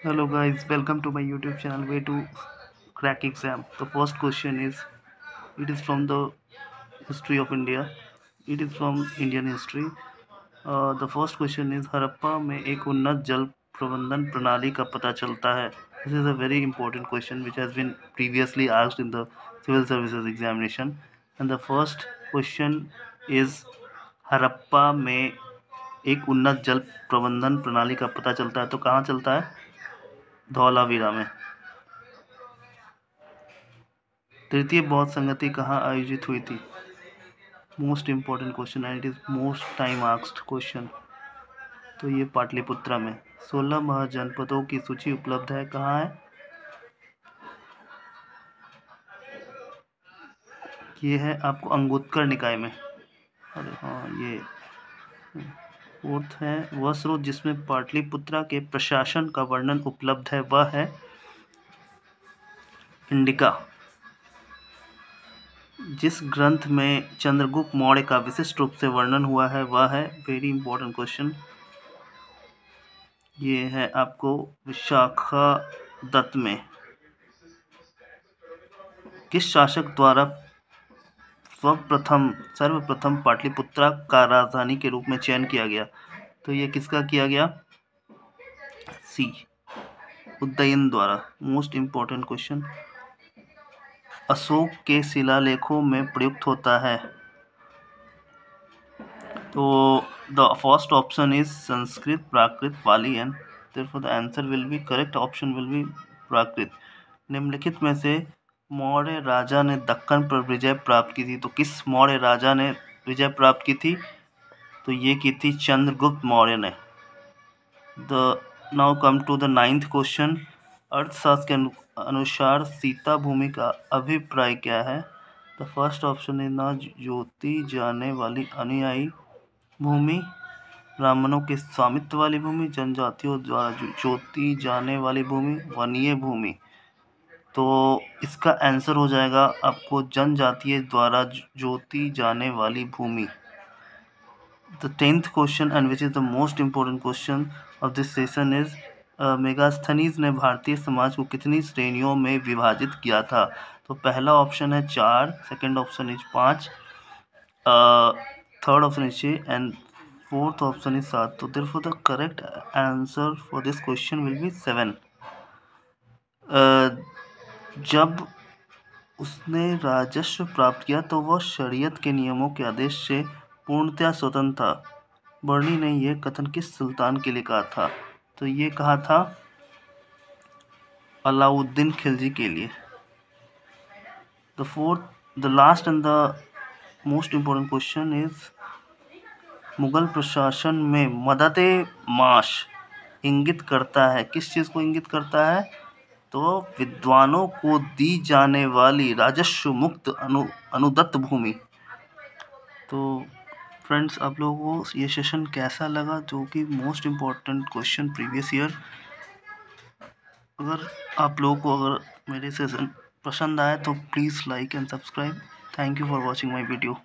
Hello guys, welcome to my YouTube channel Way to Crack Exam. The first question is, it is from the history of India. It is from Indian history. The first question is, Harappa में एक उन्नत जल प्रबंधन प्रणाली का पता चलता है. This is a very important question which has been previously asked in the civil services examination. And the first question is, Harappa में एक उन्नत जल प्रबंधन प्रणाली का पता चलता है. तो कहाँ चलता है? धौलावीरा में. तृतीय बौद्ध संगति कहाँ आयोजित हुई थी? Most important question and it is most time asked question. तो ये पाटलिपुत्रा में. 16 महाजनपदों की सूची उपलब्ध है. कहाँ है? ये है आपको अंगुत्तर निकाय में. अरे हाँ, ये फोर्थ है. वह स्रोत जिसमें पाटलिपुत्रा के प्रशासन का वर्णन उपलब्ध है वह है इंडिका. जिस ग्रंथ में चंद्रगुप्त मौर्य का विशिष्ट रूप से वर्णन हुआ है वह है, वेरी इंपॉर्टेंट क्वेश्चन, ये है आपको विशाखादत्त में. किस शासक द्वारा सर्वप्रथम पाटलिपुत्रा का राजधानी के रूप में चयन किया गया? तो ये किसका किया गया? सी, उदयन द्वारा. मोस्ट इम्पॉर्टेंट क्वेश्चन, अशोक के शिलालेखों में प्रयुक्त होता है. तो the first option is Sanskrit, Prakrit, Pali and therefore the answer will be correct option will be प्राकृत. निम्नलिखित में से मौर्य राजा ने दक्कन पर विजय प्राप्त की थी. तो किस मौर्य राजा ने विजय प्राप्त की थी? तो ये की थी चंद्रगुप्त मौर्य ने. Now come to the 9th question. Arthashastra के अनुसार सीता भूमि का अभिप्राय क्या है? द फर्स्ट ऑप्शन इज ना जोती जाने वाली अनुयायी भूमि, ब्राह्मणों के स्वामित्व वाली भूमि, जनजातियों द्वारा जोती जाने वाली भूमि, वनीय भूमि. तो इसका आंसर हो जाएगा आपको जनजातीय द्वारा जोती जाने वाली भूमि. The 10th question and which is the most important question of this session is, Megasthenes ने भारतीय समाज को कितनी श्रेणियों में विभाजित किया था? तो पहला ऑप्शन है 4, second option is 5, third option is 6 and fourth option is 7. तो therefore the correct answer for this question will be 7. जब उसने राजस्व प्राप्त किया तो वह शरीयत के नियमों के आदेश से पूर्णतया स्वतंत्र था. बर्नी ने यह कथन किस सुल्तान के लिए कहा था? तो ये कहा था अलाउद्दीन खिलजी के लिए. The last and the most important question is, Mughal प्रशासन में मददे माश इंगित करता है. किस चीज़ को इंगित करता है? तो विद्वानों को दी जाने वाली राजस्व मुक्त अनुदत्त भूमि. तो फ्रेंड्स, आप लोगों को ये सेशन कैसा लगा, जो कि most important question previous year. अगर आप लोगों को अगर मेरे सेशन पसंद आए तो please like and subscribe. Thank you for watching my video.